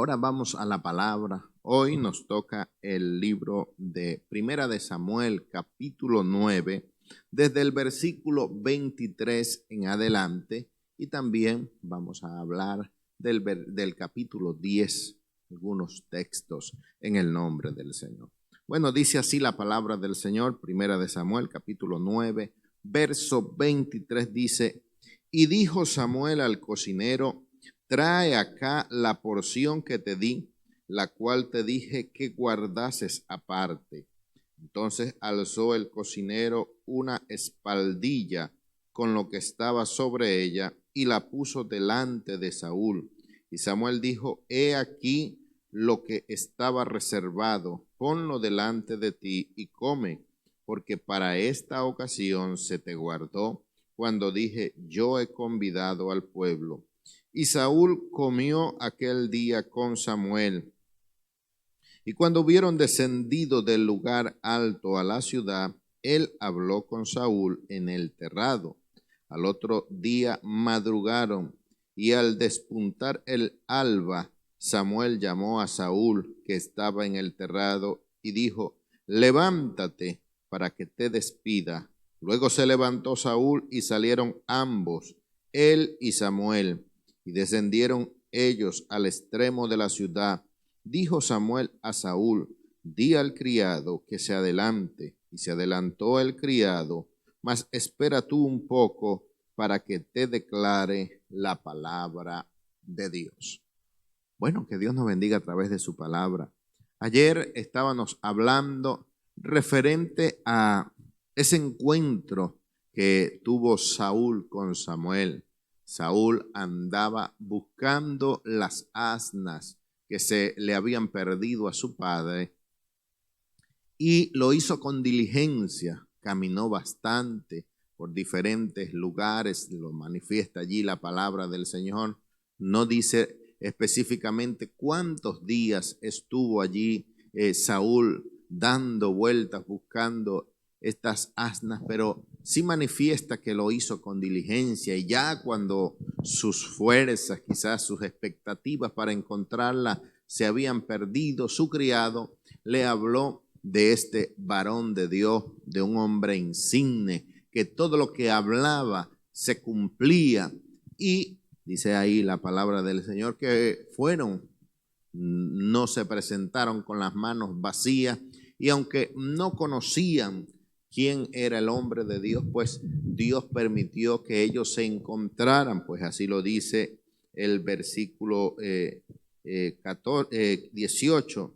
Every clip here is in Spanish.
Ahora vamos a la palabra. Hoy nos toca el libro de Primera de Samuel, capítulo 9, desde el versículo 23 en adelante, y también vamos a hablar del capítulo 10, algunos textos en el nombre del Señor. Bueno, dice así la palabra del Señor, Primera de Samuel, capítulo 9, verso 23, dice: Y dijo Samuel al cocinero: Trae acá la porción que te di, la cual te dije que guardases aparte. Entonces alzó el cocinero una espaldilla con lo que estaba sobre ella y la puso delante de Saúl. Y Samuel dijo: He aquí lo que estaba reservado, ponlo delante de ti y come, porque para esta ocasión se te guardó cuando dije: Yo he convidado al pueblo. Y Saúl comió aquel día con Samuel. Y cuando hubieron descendido del lugar alto a la ciudad, él habló con Saúl en el terrado. Al otro día madrugaron, y al despuntar el alba, Samuel llamó a Saúl, que estaba en el terrado, y dijo: Levántate para que te despida. Luego se levantó Saúl y salieron ambos, él y Samuel, y descendieron ellos al extremo de la ciudad. Dijo Samuel a Saúl: Di al criado que se adelante. Y se adelantó el criado, mas espera tú un poco para que te declare la palabra de Dios. Bueno, que Dios nos bendiga a través de su palabra. Ayer estábamos hablando referente a ese encuentro que tuvo Saúl con Samuel. Saúl andaba buscando las asnas que se le habían perdido a su padre, y lo hizo con diligencia, caminó bastante por diferentes lugares, lo manifiesta allí la palabra del Señor. No dice específicamente cuántos días estuvo allí Saúl dando vueltas buscando estas asnas, pero sí manifiesta que lo hizo con diligencia, y ya cuando sus fuerzas, quizás sus expectativas para encontrarla se habían perdido, su criado le habló de este varón de Dios, de un hombre insigne, que todo lo que hablaba se cumplía. Y dice ahí la palabra del Señor que no se presentaron con las manos vacías, y aunque no conocían quién era el hombre de Dios, pues Dios permitió que ellos se encontraran, pues así lo dice el versículo 18,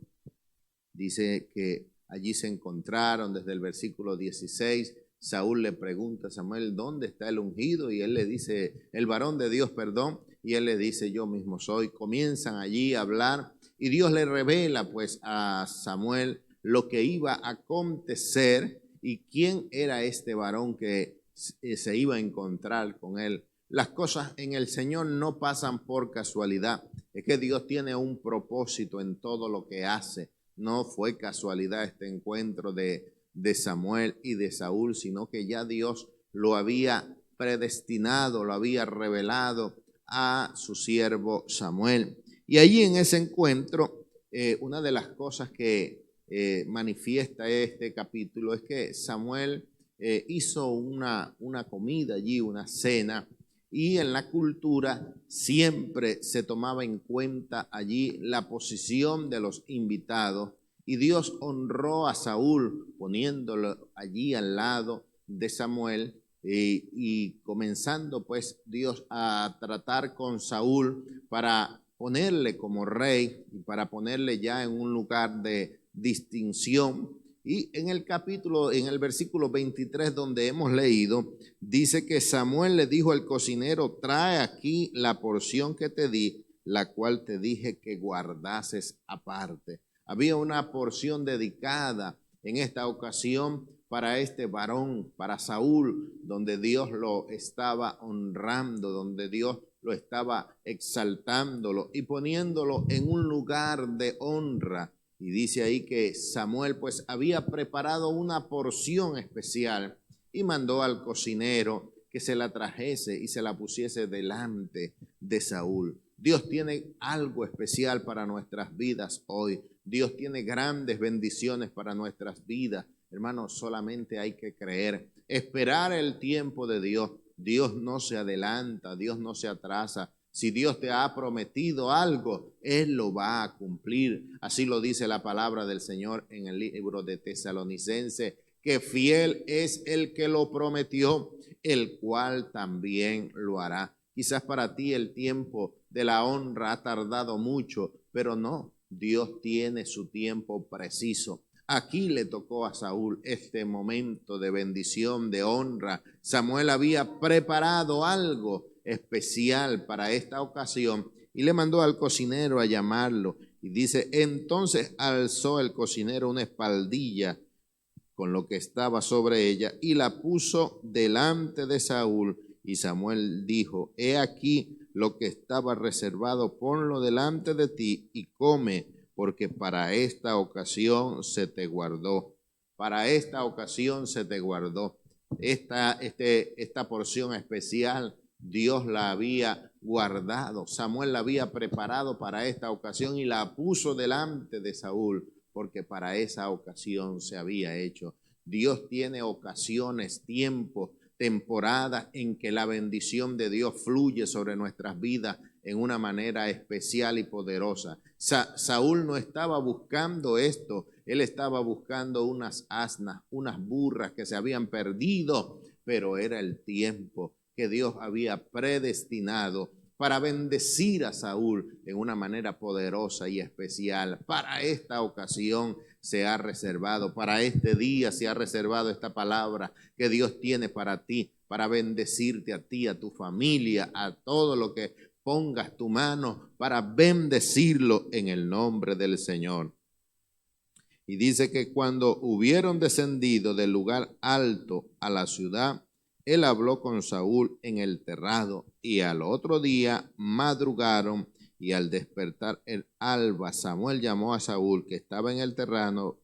dice que allí se encontraron. Desde el versículo 16, Saúl le pregunta a Samuel: ¿dónde está el ungido? Y él le dice, el varón de Dios, perdón, y él le dice: yo mismo soy. Comienzan allí a hablar, y Dios le revela pues a Samuel lo que iba a acontecer y quién era este varón que se iba a encontrar con él. Las cosas en el Señor no pasan por casualidad, es que Dios tiene un propósito en todo lo que hace. No fue casualidad este encuentro de Samuel y de Saúl, sino que ya Dios lo había predestinado, lo había revelado a su siervo Samuel. Y allí en ese encuentro, una de las cosas que manifiesta este capítulo es que Samuel hizo una comida allí, una cena, y en la cultura siempre se tomaba en cuenta allí la posición de los invitados, y Dios honró a Saúl poniéndolo allí al lado de Samuel, y comenzando pues Dios a tratar con Saúl para ponerle como rey y para ponerle ya en un lugar de distinción. Y en el versículo 23 donde hemos leído, dice que Samuel le dijo al cocinero: trae aquí la porción que te di, la cual te dije que guardases aparte. Había una porción dedicada en esta ocasión para este varón, para Saúl, donde Dios lo estaba honrando, donde Dios lo estaba exaltándolo y poniéndolo en un lugar de honra. Y dice ahí que Samuel pues había preparado una porción especial y mandó al cocinero que se la trajese y se la pusiese delante de Saúl. Dios tiene algo especial para nuestras vidas hoy. Dios tiene grandes bendiciones para nuestras vidas. Hermanos, solamente hay que creer, esperar el tiempo de Dios. Dios no se adelanta, Dios no se atrasa. Si Dios te ha prometido algo, Él lo va a cumplir. Así lo dice la palabra del Señor en el libro de Tesalonicenses, que fiel es el que lo prometió, el cual también lo hará. Quizás para ti el tiempo de la honra ha tardado mucho, pero no, Dios tiene su tiempo preciso. Aquí le tocó a Saúl este momento de bendición, de honra. Samuel había preparado algo especial para esta ocasión y le mandó al cocinero a llamarlo. Y dice, entonces alzó el cocinero una espaldilla con lo que estaba sobre ella y la puso delante de Saúl. Y Samuel dijo, he aquí lo que estaba reservado, ponlo delante de ti y come, porque para esta ocasión se te guardó. Para esta ocasión se te guardó. Esta porción especial Dios la había guardado. Samuel la había preparado para esta ocasión y la puso delante de Saúl, porque para esa ocasión se había hecho. Dios tiene ocasiones, tiempos, temporadas en que la bendición de Dios fluye sobre nuestras vidas en una manera especial y poderosa. Saúl no estaba buscando esto, él estaba buscando unas asnas, unas burras que se habían perdido, pero era el tiempo que Dios había predestinado para bendecir a Saúl en una manera poderosa y especial. Para esta ocasión se ha reservado, para este día se ha reservado esta palabra que Dios tiene para ti, para bendecirte a ti, a tu familia, a todo lo que pongas tu mano, para bendecirlo en el nombre del Señor. Y dice que cuando hubieron descendido del lugar alto a la ciudad, él habló con Saúl en el terrado, y al otro día madrugaron, y al despertar el alba, Samuel llamó a Saúl, que estaba en el terrado,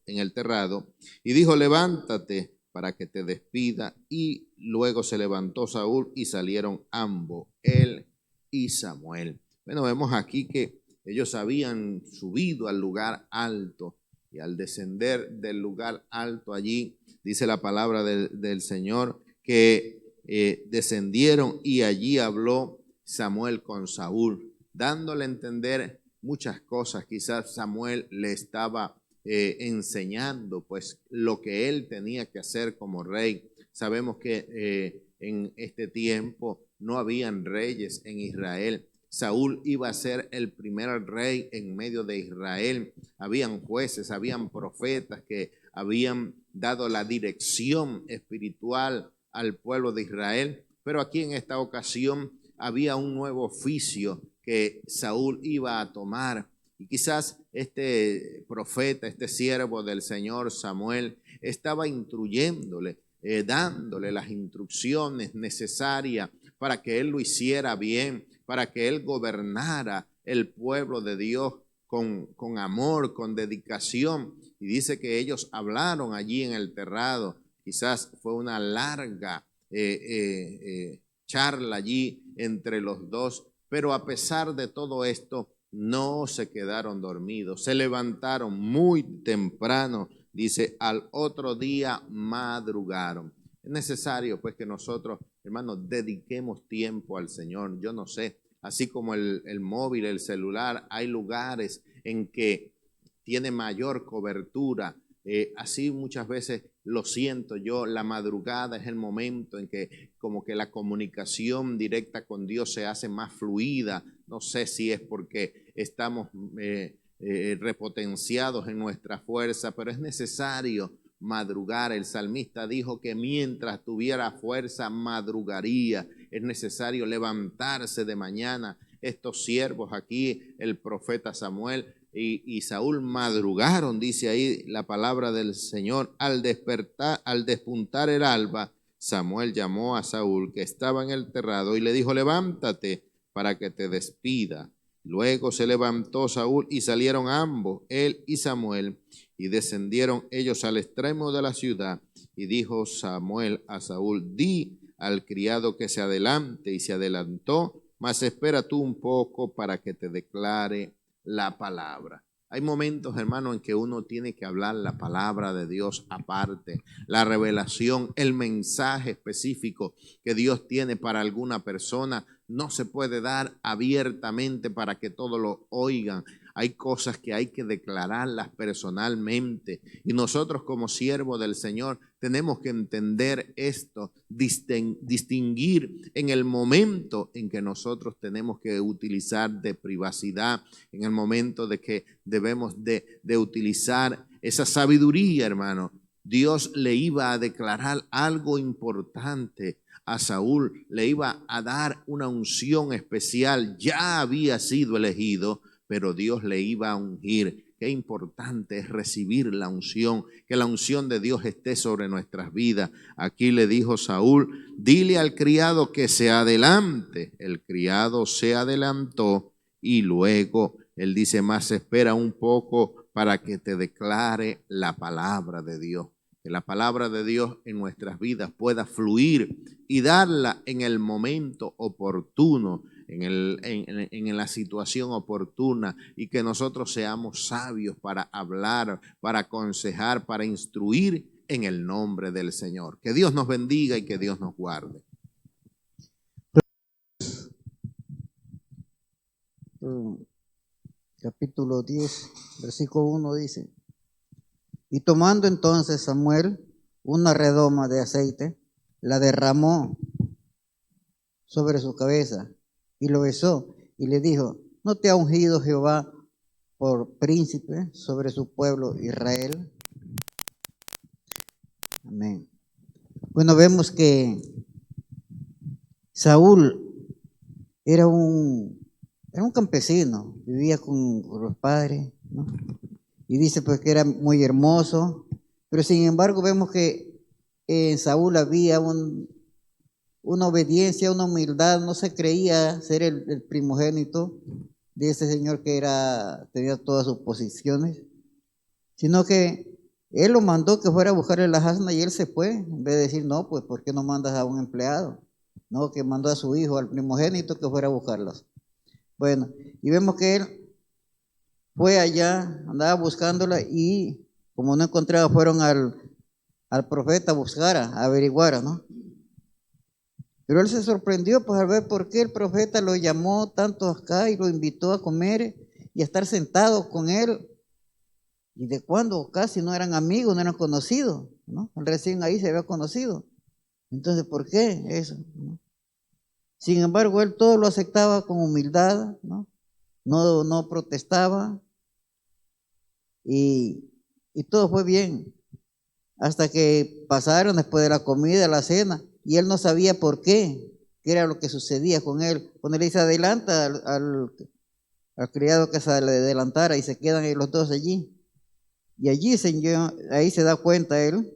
y dijo, levántate para que te despida. Y luego se levantó Saúl y salieron ambos, él y Samuel. Bueno, vemos aquí que ellos habían subido al lugar alto, y al descender del lugar alto allí, dice la palabra del Señor, que descendieron y allí habló Samuel con Saúl, dándole a entender muchas cosas. Quizás Samuel le estaba enseñando pues lo que él tenía que hacer como rey. Sabemos que en este tiempo no habían reyes en Israel. Saúl iba a ser el primer rey en medio de Israel. Habían jueces, habían profetas que habían dado la dirección espiritual al pueblo de Israel, pero aquí en esta ocasión había un nuevo oficio que Saúl iba a tomar. Y quizás este profeta, este siervo del Señor Samuel, estaba instruyéndole, dándole las instrucciones necesarias para que él lo hiciera bien, para que él gobernara el pueblo de Dios con amor, con dedicación. Y dice que ellos hablaron allí en el terrado. Quizás fue una larga charla allí entre los dos, pero a pesar de todo esto, no se quedaron dormidos, se levantaron muy temprano, dice, al otro día madrugaron. Es necesario pues que nosotros, hermanos, dediquemos tiempo al Señor. Yo no sé, así como el móvil, el celular, hay lugares en que tiene mayor cobertura. Así muchas veces lo siento yo, la madrugada es el momento en que como que la comunicación directa con Dios se hace más fluida. No sé si es porque estamos repotenciados en nuestra fuerza, pero es necesario madrugar. El salmista dijo que mientras tuviera fuerza madrugaría. Es necesario levantarse de mañana. Estos siervos aquí, el profeta Samuel y Saúl madrugaron, dice ahí la palabra del Señor. Al despertar, al despuntar el alba, Samuel llamó a Saúl, que estaba en el terrado, y le dijo, levántate para que te despida. Luego se levantó Saúl y salieron ambos, él y Samuel, y descendieron ellos al extremo de la ciudad. Y dijo Samuel a Saúl, di al criado que se adelante, y se adelantó mas espera tú un poco para que te declare la palabra. Hay momentos, hermano, en que uno tiene que hablar la palabra de Dios aparte, la revelación, el mensaje específico que Dios tiene para alguna persona no se puede dar abiertamente para que todos lo oigan. Hay cosas que hay que declararlas personalmente y nosotros como siervos del Señor tenemos que entender esto, distinguir en el momento en que nosotros tenemos que utilizar de privacidad, en el momento de que debemos de utilizar esa sabiduría, hermano. Dios le iba a declarar algo importante a Saúl, le iba a dar una unción especial, ya había sido elegido, pero Dios le iba a ungir. Qué importante es recibir la unción, que la unción de Dios esté sobre nuestras vidas. Aquí le dijo Saúl, dile al criado que se adelante. El criado se adelantó y luego él dice, más espera un poco para que te declare la palabra de Dios. Que la palabra de Dios en nuestras vidas pueda fluir y darla en el momento oportuno, en la situación oportuna, y que nosotros seamos sabios para hablar, para aconsejar, para instruir en el nombre del Señor. Que Dios nos bendiga y que Dios nos guarde. Capítulo 10, versículo 1 dice: y tomando entonces Samuel una redoma de aceite, la derramó sobre su cabeza y lo besó y le dijo: ¿no te ha ungido Jehová por príncipe sobre su pueblo Israel? Amén. Bueno, vemos que Saúl era un campesino, vivía con los padres, ¿no? Y dice pues que era muy hermoso, pero sin embargo vemos que en Saúl había una obediencia, una humildad, no se creía ser el primogénito de ese señor que tenía todas sus posiciones, sino que él lo mandó que fuera a buscarle las asnas y él se fue, en vez de decir, no, pues ¿por qué no mandas a un empleado? No, que mandó a su hijo, al primogénito, que fuera a buscarlas. Bueno, y vemos que él fue allá, andaba buscándola y como no encontraba, fueron al profeta a buscar, a averiguar, ¿no? Pero él se sorprendió pues al ver por qué el profeta lo llamó tanto acá y lo invitó a comer y a estar sentado con él. ¿Y de cuándo? Casi no eran amigos, no eran conocidos, ¿no? Recién ahí se había conocido. Entonces, ¿por qué eso? ¿No? Sin embargo, él todo lo aceptaba con humildad, ¿no? No protestaba y todo fue bien. Hasta que pasaron después de la comida, la cena, y él no sabía por qué era lo que sucedía con él. Cuando le dice adelanta al criado que se le adelantara y se quedan los dos allí. Y allí ahí se da cuenta él,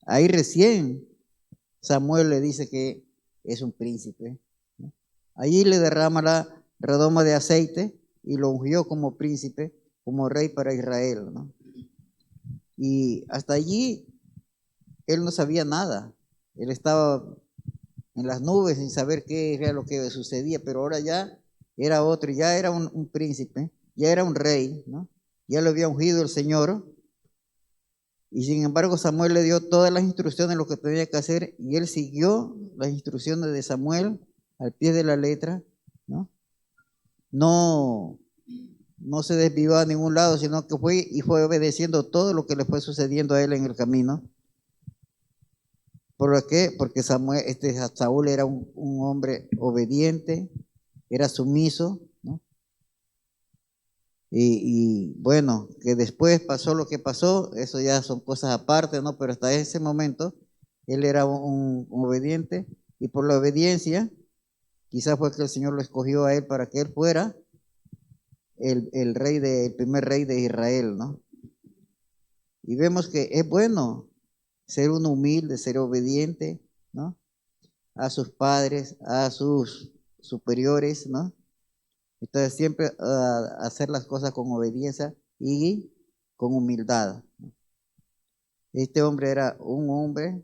ahí recién Samuel le dice que es un príncipe, ¿no? Allí le derrama la redoma de aceite y lo ungió como príncipe, como rey para Israel, ¿no? Y hasta allí él no sabía nada, él estaba en las nubes sin saber qué era lo que sucedía, pero ahora ya era otro, ya era un príncipe, ya era un rey, ¿no? Ya lo había ungido el Señor. Y sin embargo Samuel le dio todas las instrucciones de lo que tenía que hacer y él siguió las instrucciones de Samuel al pie de la letra, ¿no? No, no se desvió a ningún lado, sino que fue obedeciendo todo lo que le fue sucediendo a él en el camino. ¿Por qué? Porque Saúl era un hombre obediente, era sumiso, ¿no? Y bueno, que después pasó lo que pasó, eso ya son cosas aparte, ¿no? Pero hasta ese momento él era un obediente y por la obediencia quizás fue que el Señor lo escogió a él para que él fuera el primer rey de Israel, ¿no? Y vemos que es bueno ser uno humilde, ser obediente, ¿no? A sus padres, a sus superiores, ¿no? Entonces siempre hacer las cosas con obediencia y con humildad. Este hombre era un hombre,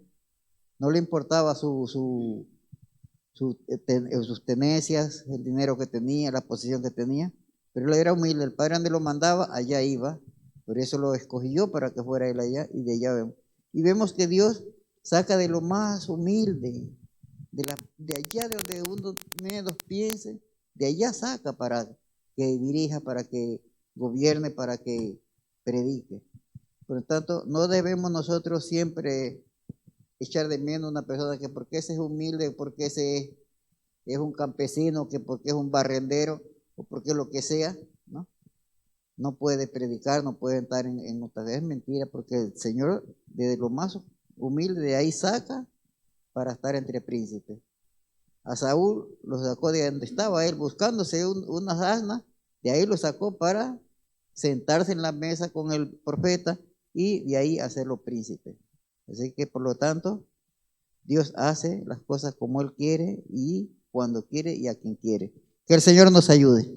no le importaba su sus tenencias, el dinero que tenía, la posición que tenía, pero él era humilde. El padre donde lo mandaba, allá iba. Por eso lo escogió para que fuera él allá, y de allá vemos. Y vemos que Dios saca de lo más humilde, de allá de donde uno menos piense, de allá saca para que dirija, para que gobierne, para que predique. Por lo tanto, no debemos nosotros siempre echar de menos a una persona que porque ese es humilde, porque ese es un campesino, que porque es un barrendero, o porque lo que sea, ¿no? No puede predicar, no puede estar en otra vez. Es mentira, porque el Señor desde lo más humilde de ahí saca para estar entre príncipes. A Saúl lo sacó de donde estaba él buscándose unas asnas, de ahí lo sacó para sentarse en la mesa con el profeta y de ahí hacerlo príncipe. Así que por lo tanto, Dios hace las cosas como Él quiere y cuando quiere y a quien quiere. Que el Señor nos ayude.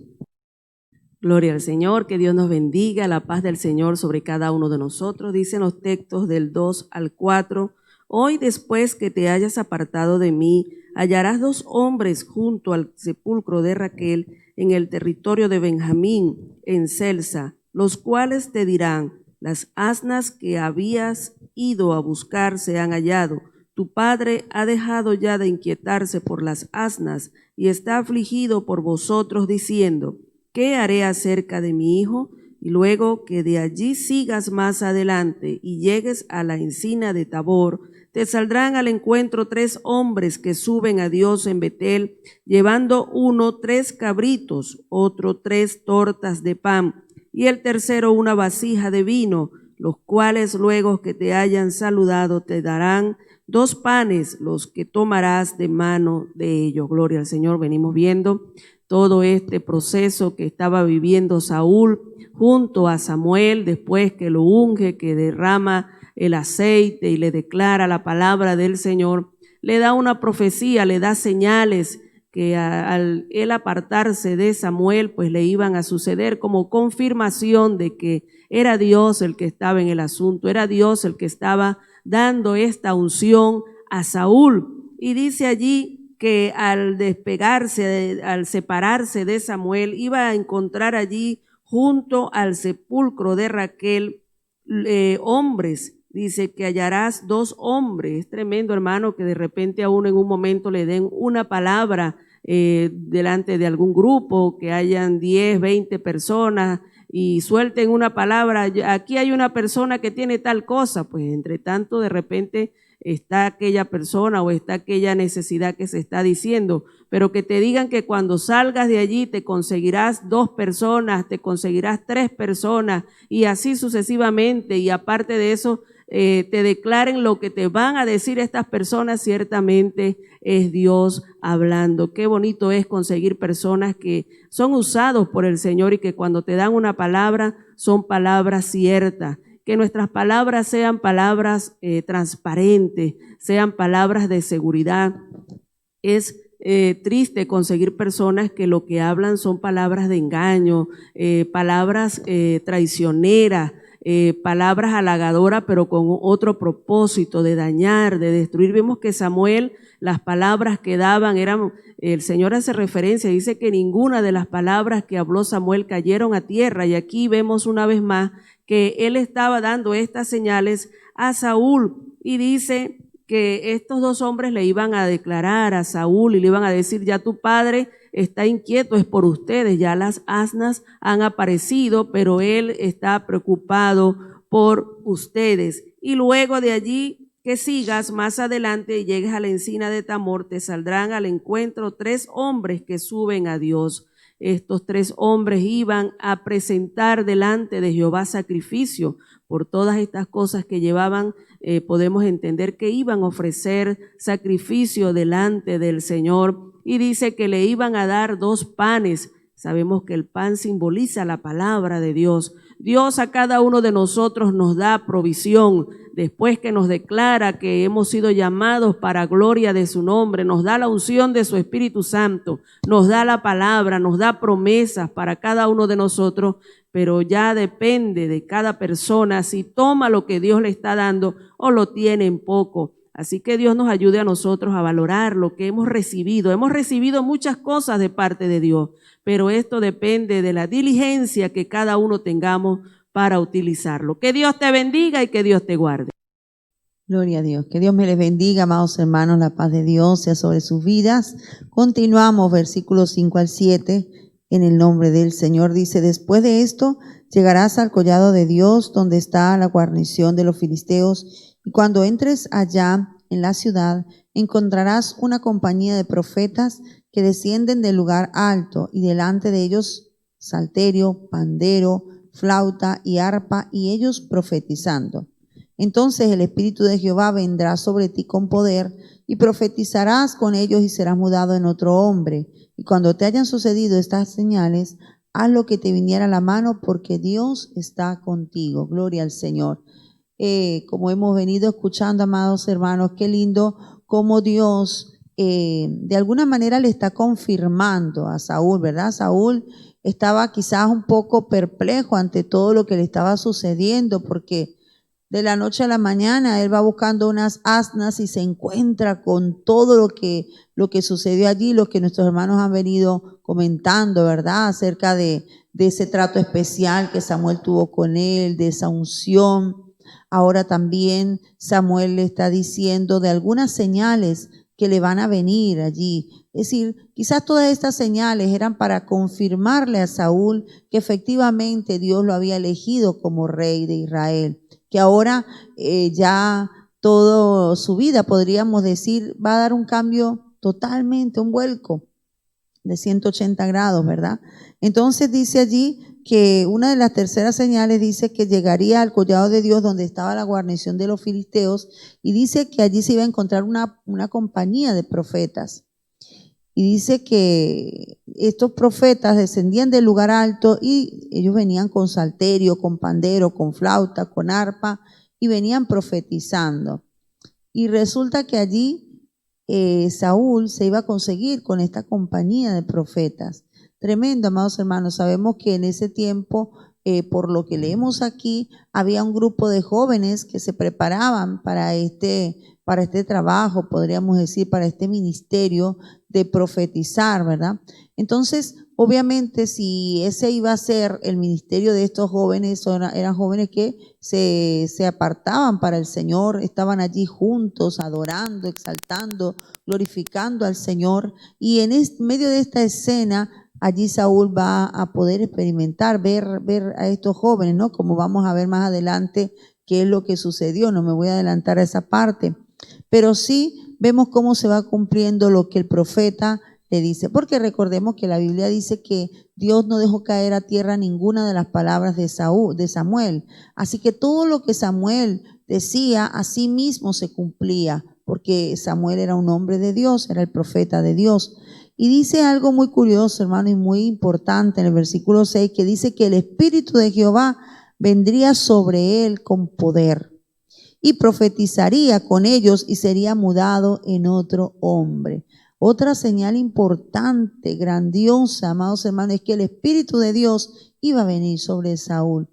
Gloria al Señor, que Dios nos bendiga, la paz del Señor sobre cada uno de nosotros. Dicen los textos del 2 al 4, hoy después que te hayas apartado de mí, hallarás 2 hombres junto al sepulcro de Raquel en el territorio de Benjamín, en Selsa, los cuales te dirán, las asnas que habías ido a buscar se han hallado. Tu padre ha dejado ya de inquietarse por las asnas y está afligido por vosotros diciendo, ¿qué haré acerca de mi hijo? Y luego que de allí sigas más adelante y llegues a la encina de Tabor, te saldrán al encuentro 3 hombres que suben a Dios en Betel, llevando uno 3 cabritos, otro 3 tortas de pan, y el tercero una vasija de vino, los cuales luego que te hayan saludado te darán 2 panes, los que tomarás de mano de ellos. Gloria al Señor. Venimos viendo todo este proceso que estaba viviendo Saúl junto a Samuel, después que lo unge, que derrama el aceite y le declara la palabra del Señor, le da una profecía, le da señales que al él apartarse de Samuel, pues le iban a suceder como confirmación de que era Dios el que estaba en el asunto, era Dios el que estaba dando esta unción a Saúl. Y dice allí que al despegarse, al separarse de Samuel, iba a encontrar allí junto al sepulcro de Raquel hombres. Dice que hallarás 2 hombres. Es tremendo, hermano, que de repente a uno en un momento le den una palabra delante de algún grupo, que hayan 10, 20 personas y suelten una palabra. Aquí hay una persona que tiene tal cosa, pues entre tanto de repente está aquella persona o está aquella necesidad que se está diciendo, pero que te digan que cuando salgas de allí te conseguirás 2 personas, te conseguirás 3 personas y así sucesivamente, y aparte de eso te declaren lo que te van a decir estas personas, ciertamente es Dios hablando. Qué bonito es conseguir personas que son usados por el Señor y que cuando te dan una palabra son palabras ciertas. Que nuestras palabras sean palabras transparentes, sean palabras de seguridad. Es triste conseguir personas que lo que hablan son palabras de engaño, palabras traicioneras, palabras halagadoras, pero con otro propósito de dañar, de destruir. Vemos que Samuel, las palabras que daban eran, el Señor hace referencia, dice que ninguna de las palabras que habló Samuel cayeron a tierra, y aquí vemos una vez más que él estaba dando estas señales a Saúl, y dice que estos 2 hombres le iban a declarar a Saúl y le iban a decir, ya tu padre está inquieto, es por ustedes, ya las asnas han aparecido, pero él está preocupado por ustedes. Y luego de allí que sigas más adelante y llegues a la encina de Tabor, te saldrán al encuentro 3 hombres que suben a Dios. Estos 3 hombres iban a presentar delante de Jehová sacrificio por todas estas cosas que llevaban. Podemos entender que iban a ofrecer sacrificio delante del Señor, y dice que le iban a dar 2 panes. Sabemos que el pan simboliza la palabra de Dios. Dios a cada uno de nosotros nos da provisión. Después que nos declara que hemos sido llamados para gloria de su nombre, nos da la unción de su Espíritu Santo, nos da la palabra, nos da promesas para cada uno de nosotros, pero ya depende de cada persona si toma lo que Dios le está dando o lo tiene en poco. Así que Dios nos ayude a nosotros a valorar lo que hemos recibido. Hemos recibido muchas cosas de parte de Dios, pero esto depende de la diligencia que cada uno tengamos para utilizarlo. Que Dios te bendiga y que Dios te guarde. Gloria a Dios. Que Dios me les bendiga, amados hermanos. La paz de Dios sea sobre sus vidas. Continuamos, versículos 5 al 7. En el nombre del Señor dice: después de esto llegarás al collado de Dios, donde está la guarnición de los filisteos, y cuando entres allá en la ciudad, encontrarás una compañía de profetas que descienden del lugar alto, y delante de ellos salterio, pandero, flauta y arpa, y ellos profetizando. Entonces el Espíritu de Jehová vendrá sobre ti con poder, y profetizarás con ellos y serás mudado en otro hombre. Y cuando te hayan sucedido estas señales, haz lo que te viniera a la mano, porque Dios está contigo. Gloria al Señor. Como hemos venido escuchando, amados hermanos, qué lindo cómo Dios de alguna manera le está confirmando a Saúl, ¿verdad? Saúl estaba quizás un poco perplejo ante todo lo que le estaba sucediendo, porque de la noche a la mañana él va buscando unas asnas y se encuentra con todo lo que sucedió allí, lo que nuestros hermanos han venido comentando, ¿verdad? Acerca de ese trato especial que Samuel tuvo con él, de esa unción. Ahora también Samuel le está diciendo de algunas señales que le van a venir allí. Es decir, quizás todas estas señales eran para confirmarle a Saúl que efectivamente Dios lo había elegido como rey de Israel, que ahora ya toda su vida, podríamos decir, va a dar un cambio totalmente, un vuelco de 180 grados, ¿verdad? Entonces dice allí que una de las terceras señales dice que llegaría al collado de Dios, donde estaba la guarnición de los filisteos, y dice que allí se iba a encontrar una compañía de profetas. Y dice que estos profetas descendían del lugar alto y ellos venían con salterio, con pandero, con flauta, con arpa, y venían profetizando. Y resulta que allí Saúl se iba a conseguir con esta compañía de profetas. Tremendo, amados hermanos. Sabemos que en ese tiempo, por lo que leemos aquí, había un grupo de jóvenes que se preparaban para este trabajo, podríamos decir, para este ministerio de profetizar, ¿verdad? Entonces, obviamente, si ese iba a ser el ministerio de estos jóvenes, eran jóvenes que se apartaban para el Señor, estaban allí juntos, adorando, exaltando, glorificando al Señor. Y en medio de esta escena, allí Saúl va a poder experimentar, ver a estos jóvenes, ¿no? Como vamos a ver más adelante qué es lo que sucedió. No me voy a adelantar a esa parte, pero sí vemos cómo se va cumpliendo lo que el profeta le dice, porque recordemos que la Biblia dice que Dios no dejó caer a tierra ninguna de las palabras de Samuel. Así que todo lo que Samuel decía, así mismo se cumplía, porque Samuel era un hombre de Dios, era el profeta de Dios. Y dice algo muy curioso, hermano, y muy importante en el versículo 6, que dice que el Espíritu de Jehová vendría sobre él con poder y profetizaría con ellos y sería mudado en otro hombre. Otra señal importante, grandiosa, amados hermanos, es que el Espíritu de Dios iba a venir sobre Saúl.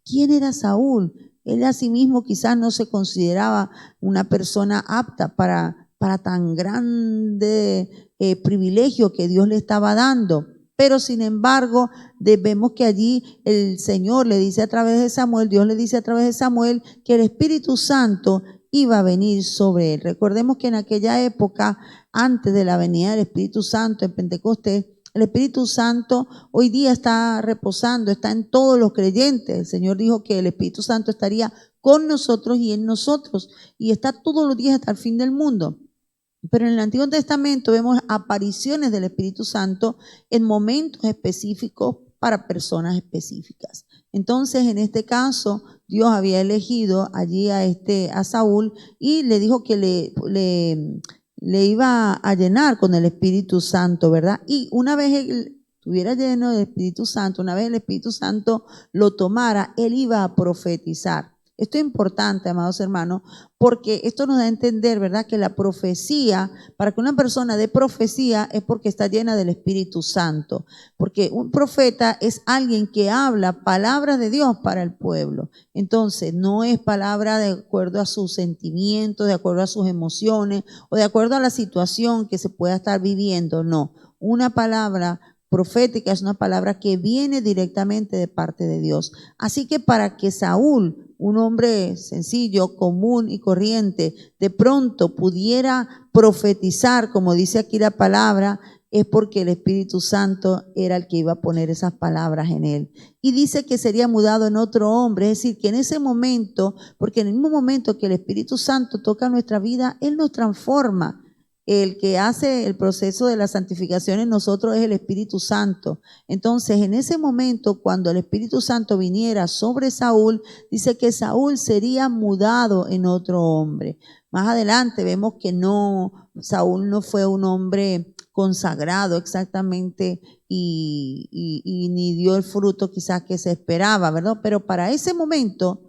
¿Quién era Saúl? Él a sí mismo quizás no se consideraba una persona apta para tan grande privilegio que Dios le estaba dando. Pero sin embargo, vemos que allí el Señor le dice a través de Samuel, Dios le dice a través de Samuel que el Espíritu Santo iba a venir sobre él. Recordemos que en aquella época, antes de la venida del Espíritu Santo en Pentecostés, el Espíritu Santo hoy día está reposando, está en todos los creyentes. El Señor dijo que el Espíritu Santo estaría con nosotros y en nosotros, y está todos los días hasta el fin del mundo. Pero en el Antiguo Testamento vemos apariciones del Espíritu Santo en momentos específicos para personas específicas. Entonces, en este caso, Dios había elegido allí a Saúl y le dijo que le iba a llenar con el Espíritu Santo, ¿verdad? Y una vez él estuviera lleno del Espíritu Santo, una vez el Espíritu Santo lo tomara, él iba a profetizar. Esto es importante, amados hermanos, porque esto nos da a entender, ¿verdad?, que la profecía, para que una persona dé profecía es porque está llena del Espíritu Santo, porque un profeta es alguien que habla palabras de Dios para el pueblo. Entonces, no es palabra de acuerdo a sus sentimientos, de acuerdo a sus emociones o de acuerdo a la situación que se pueda estar viviendo, no. Una palabra profética es una palabra que viene directamente de parte de Dios. Así que para que Saúl, un hombre sencillo, común y corriente, de pronto pudiera profetizar, como dice aquí la palabra, es porque el Espíritu Santo era el que iba a poner esas palabras en él. Y dice que sería mudado en otro hombre, es decir, que en ese momento, porque en el mismo momento que el Espíritu Santo toca nuestra vida, Él nos transforma. El que hace el proceso de la santificación en nosotros es el Espíritu Santo. Entonces, en ese momento, cuando el Espíritu Santo viniera sobre Saúl, dice que Saúl sería mudado en otro hombre. Más adelante vemos que Saúl no fue un hombre consagrado exactamente y ni dio el fruto quizás que se esperaba, ¿verdad? Pero para ese momento,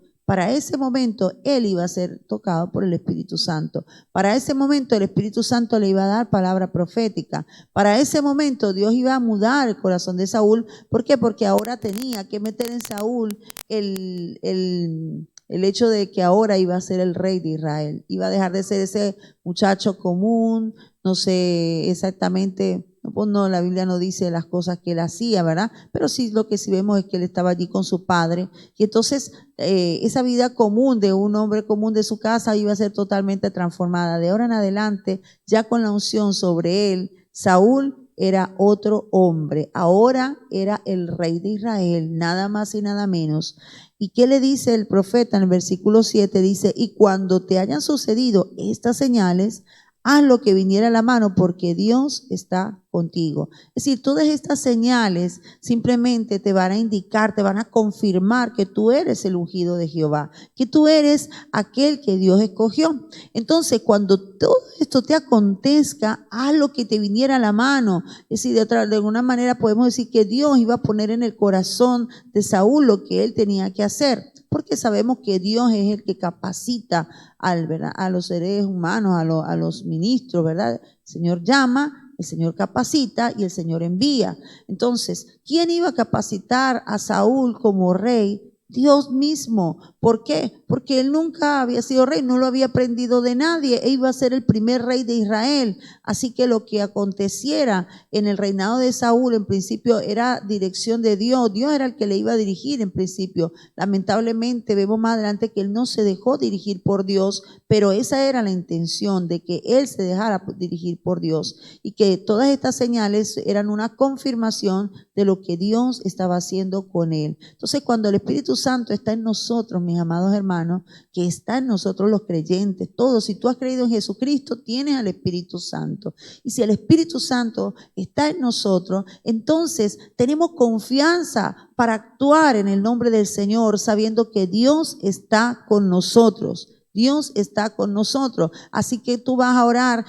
él iba a ser tocado por el Espíritu Santo. Para ese momento el Espíritu Santo le iba a dar palabra profética. Para ese momento Dios iba a mudar el corazón de Saúl. ¿Por qué? Porque ahora tenía que meter en Saúl el hecho de que ahora iba a ser el rey de Israel. Iba a dejar de ser ese muchacho común, no sé exactamente. No, la Biblia no dice las cosas que él hacía, ¿verdad? Pero sí, lo que sí vemos es que él estaba allí con su padre. Y entonces esa vida común de un hombre común de su casa iba a ser totalmente transformada. De ahora en adelante, ya con la unción sobre él, Saúl era otro hombre. Ahora era el rey de Israel, nada más y nada menos. ¿Y qué le dice el profeta en el versículo 7? Dice, y cuando te hayan sucedido estas señales, haz lo que viniera a la mano, porque Dios está contigo. Es decir, todas estas señales simplemente te van a indicar, te van a confirmar que tú eres el ungido de Jehová, que tú eres aquel que Dios escogió. Entonces, cuando todo esto te acontezca, haz lo que te viniera a la mano. Es decir, de alguna manera podemos decir que Dios iba a poner en el corazón de Saúl lo que él tenía que hacer. Porque sabemos que Dios es el que capacita a los seres humanos, a los ministros, ¿verdad? El Señor llama, el Señor capacita y el Señor envía. Entonces, ¿quién iba a capacitar a Saúl como rey? Dios mismo. ¿Por qué? Porque él nunca había sido rey, no lo había aprendido de nadie, e iba a ser el primer rey de Israel. Así que lo que aconteciera en el reinado de Saúl en principio era dirección de Dios. Dios era el que le iba a dirigir en principio. Lamentablemente vemos más adelante que él no se dejó dirigir por Dios, pero esa era la intención, de que él se dejara dirigir por Dios, y que todas estas señales eran una confirmación de lo que Dios estaba haciendo con él. Entonces, cuando el Espíritu Santo está en nosotros, mis amados hermanos, que está en nosotros los creyentes, todos, si tú has creído en Jesucristo, tienes al Espíritu Santo. Y si el Espíritu Santo está en nosotros, entonces tenemos confianza para actuar en el nombre del Señor, sabiendo que Dios está con nosotros. Dios está con nosotros. Así que tú vas a orar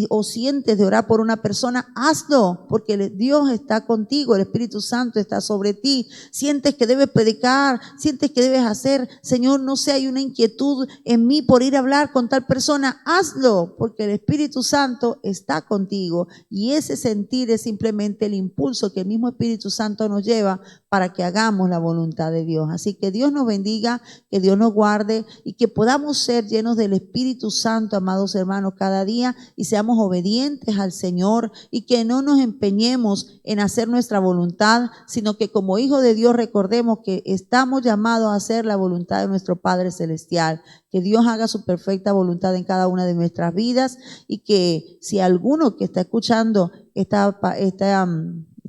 o sientes de orar por una persona, hazlo, porque Dios está contigo, el Espíritu Santo está sobre ti. Sientes que debes predicar, sientes que debes hacer, Señor, no sé, hay una inquietud en mí por ir a hablar con tal persona, hazlo, porque el Espíritu Santo está contigo. Y ese sentir es simplemente el impulso que el mismo Espíritu Santo nos lleva para que hagamos la voluntad de Dios. Así que Dios nos bendiga, que Dios nos guarde y que podamos ser llenos del Espíritu Santo, amados hermanos, cada día, y seamos obedientes al Señor, y que no nos empeñemos en hacer nuestra voluntad, sino que como hijos de Dios recordemos que estamos llamados a hacer la voluntad de nuestro Padre Celestial. Que Dios haga su perfecta voluntad en cada una de nuestras vidas, y que si alguno que está escuchando esta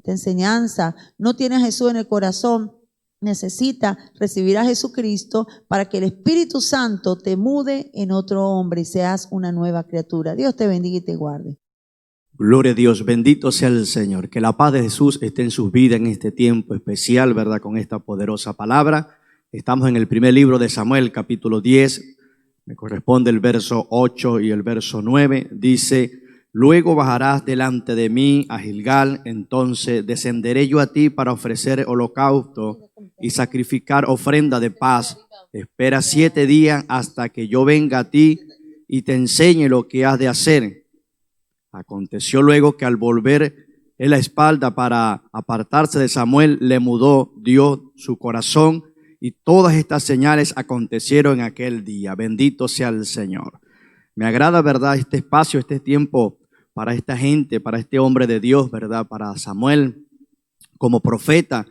enseñanza no tiene a Jesús en el corazón, necesita recibir a Jesucristo para que el Espíritu Santo te mude en otro hombre y seas una nueva criatura. Dios te bendiga y te guarde. Gloria a Dios, bendito sea el Señor. Que la paz de Jesús esté en sus vidas en este tiempo especial, ¿verdad? Con esta poderosa palabra. Estamos en el primer libro de Samuel, capítulo 10. Me corresponde el verso 8 y el verso 9. Dice: luego bajarás delante de mí a Gilgal, entonces descenderé yo a ti para ofrecer holocausto y sacrificar ofrenda de paz. Espera 7 días hasta que yo venga a ti y te enseñe lo que has de hacer. Aconteció luego que al volver en la espalda para apartarse de Samuel, le mudó Dios su corazón, y todas estas señales acontecieron en aquel día. Bendito sea el Señor. Me agrada, ¿verdad?, este espacio, este tiempo para esta gente, para este hombre de Dios, ¿verdad?, para Samuel como profeta.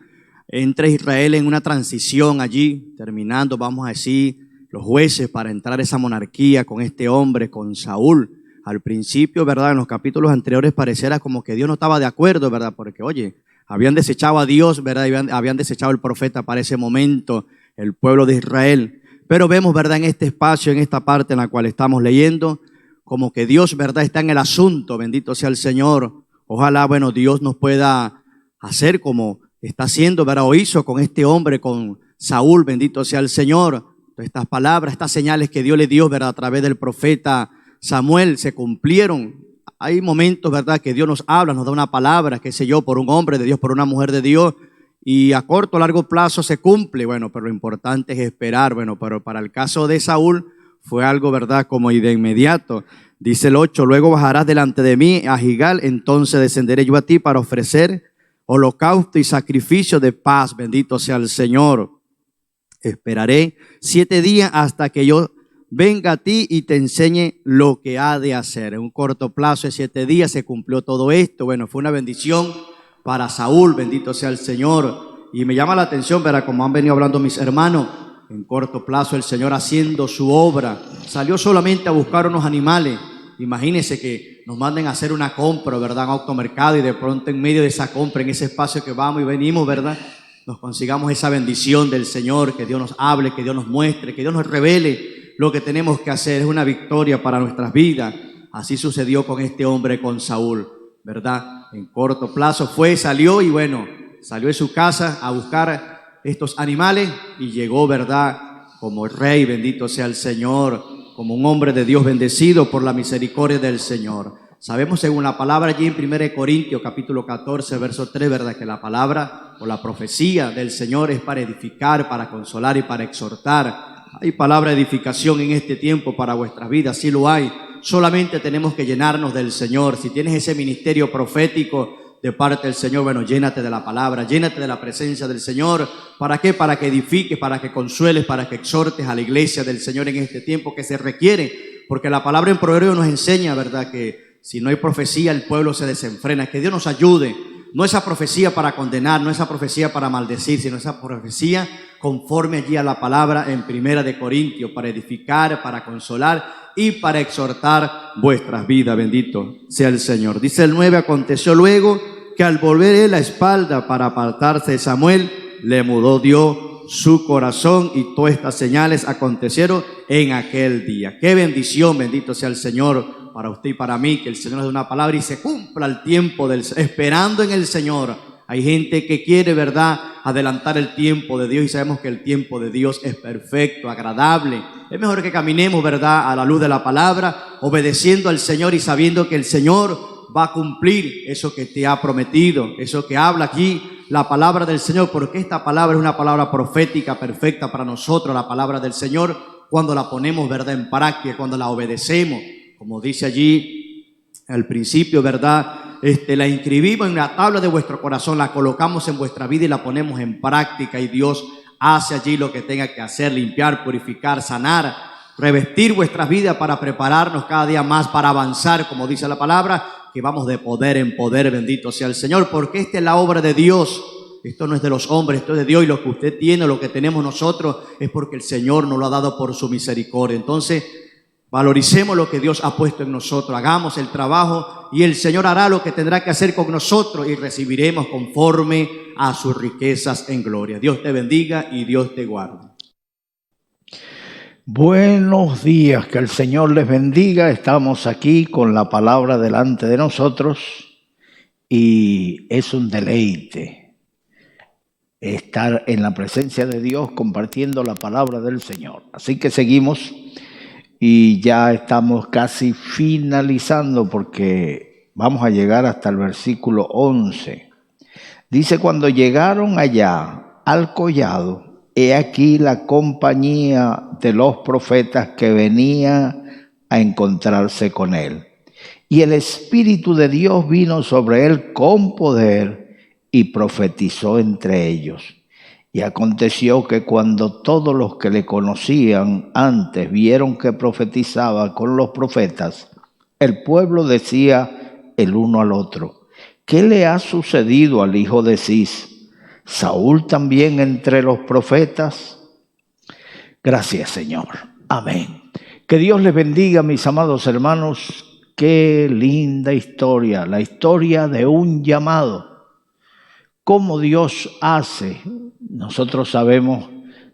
Entra Israel en una transición allí, terminando, vamos a decir, los jueces para entrar a esa monarquía con este hombre, con Saúl. Al principio, ¿verdad?, en los capítulos anteriores pareciera como que Dios no estaba de acuerdo, ¿verdad?, porque, oye, habían desechado a Dios, ¿verdad?, habían desechado al profeta para ese momento, el pueblo de Israel. Pero vemos, ¿verdad?, en este espacio, en esta parte en la cual estamos leyendo, como que Dios, ¿verdad?, está en el asunto. Bendito sea el Señor. Ojalá, bueno, Dios nos pueda hacer como está haciendo, ¿verdad?, o hizo con este hombre, con Saúl. Bendito sea el Señor. Estas palabras, estas señales que Dios le dio, ¿verdad?, a través del profeta Samuel se cumplieron. Hay momentos, ¿verdad?, que Dios nos habla, nos da una palabra, qué sé yo, por un hombre de Dios, por una mujer de Dios, y a corto o largo plazo se cumple. Bueno, pero lo importante es esperar. Bueno, pero para el caso de Saúl fue algo, ¿verdad?, como de inmediato. Dice el 8, luego bajarás delante de mí a Gilgal, entonces descenderé yo a ti para ofrecer holocausto y sacrificio de paz. Bendito sea el Señor. Esperaré 7 días hasta que yo venga a ti y te enseñe lo que ha de hacer. En un corto plazo de 7 días se cumplió todo esto. Bueno, fue una bendición para Saúl, bendito sea el Señor. Y me llama la atención, ¿verdad?, como han venido hablando mis hermanos, en corto plazo el Señor haciendo su obra. Salió solamente a buscar unos animales. Imagínense que nos manden a hacer una compra, ¿verdad?, en automercado, y de pronto en medio de esa compra, en ese espacio que vamos y venimos, ¿verdad?, nos consigamos esa bendición del Señor, que Dios nos hable, que Dios nos muestre, que Dios nos revele lo que tenemos que hacer. Es una victoria para nuestras vidas. Así sucedió con este hombre, con Saúl, ¿verdad? En corto plazo salió y bueno, salió de su casa a buscar estos animales y llegó, ¿verdad?, como rey, bendito sea el Señor, como un hombre de Dios bendecido por la misericordia del Señor. Sabemos según la palabra allí en 1 Corintios capítulo 14, verso 3, ¿verdad?, que la palabra o la profecía del Señor es para edificar, para consolar y para exhortar. Hay palabra de edificación en este tiempo para vuestras vidas, sí lo hay. Solamente tenemos que llenarnos del Señor. Si tienes ese ministerio profético de parte del Señor, bueno, llénate de la palabra, llénate de la presencia del Señor. ¿Para qué? Para que edifiques, para que consueles, para que exhortes a la iglesia del Señor en este tiempo que se requiere. Porque la palabra en Proverbios nos enseña, ¿verdad?, que si no hay profecía, el pueblo se desenfrena. Que Dios nos ayude. No esa profecía para condenar, no esa profecía para maldecir, sino esa profecía conforme allí a la palabra en 1 Corintios, para edificar, para consolar y para exhortar vuestras vidas. Bendito sea el Señor. Dice el 9, aconteció luego que al volver él la espalda para apartarse de Samuel, le mudó Dios su corazón, y todas estas señales acontecieron en aquel día. Qué bendición, bendito sea el Señor, para usted y para mí, que el Señor nos dé una palabra y se cumpla el tiempo esperando en el Señor. Hay gente que quiere, ¿verdad?, adelantar el tiempo de Dios, y sabemos que el tiempo de Dios es perfecto, agradable. Es mejor que caminemos, ¿verdad?, a la luz de la palabra, obedeciendo al Señor y sabiendo que el Señor va a cumplir eso que te ha prometido, eso que habla aquí la palabra del Señor, porque esta palabra es una palabra profética perfecta para nosotros, la palabra del Señor, cuando la ponemos, ¿verdad?, en práctica, cuando la obedecemos. Como dice allí al principio, ¿verdad?, la inscribimos en la tabla de vuestro corazón, la colocamos en vuestra vida y la ponemos en práctica, y Dios hace allí lo que tenga que hacer: limpiar, purificar, sanar, revestir vuestras vidas para prepararnos cada día más para avanzar, como dice la palabra, que vamos de poder en poder. Bendito sea el Señor, porque esta es la obra de Dios. Esto no es de los hombres, esto es de Dios, y lo que usted tiene, lo que tenemos nosotros, es porque el Señor nos lo ha dado por su misericordia. Entonces, valoricemos lo que Dios ha puesto en nosotros, hagamos el trabajo y el Señor hará lo que tendrá que hacer con nosotros, y recibiremos conforme a sus riquezas en gloria. Dios te bendiga y Dios te guarde. Buenos días, que el Señor les bendiga. Estamos aquí con la palabra delante de nosotros y es un deleite estar en la presencia de Dios compartiendo la palabra del Señor. Así que seguimos y ya estamos casi finalizando porque vamos a llegar hasta el versículo 11. Dice, cuando llegaron allá al collado, he aquí la compañía de los profetas que venía a encontrarse con él. Y el Espíritu de Dios vino sobre él con poder y profetizó entre ellos. Y aconteció que cuando todos los que le conocían antes vieron que profetizaba con los profetas, el pueblo decía el uno al otro, ¿qué le ha sucedido al hijo de Cis? ¿Saúl también entre los profetas? Gracias, Señor. Amén. Que Dios les bendiga, mis amados hermanos. Qué linda historia, la historia de un llamado. ¿Cómo Dios hace? Nosotros sabemos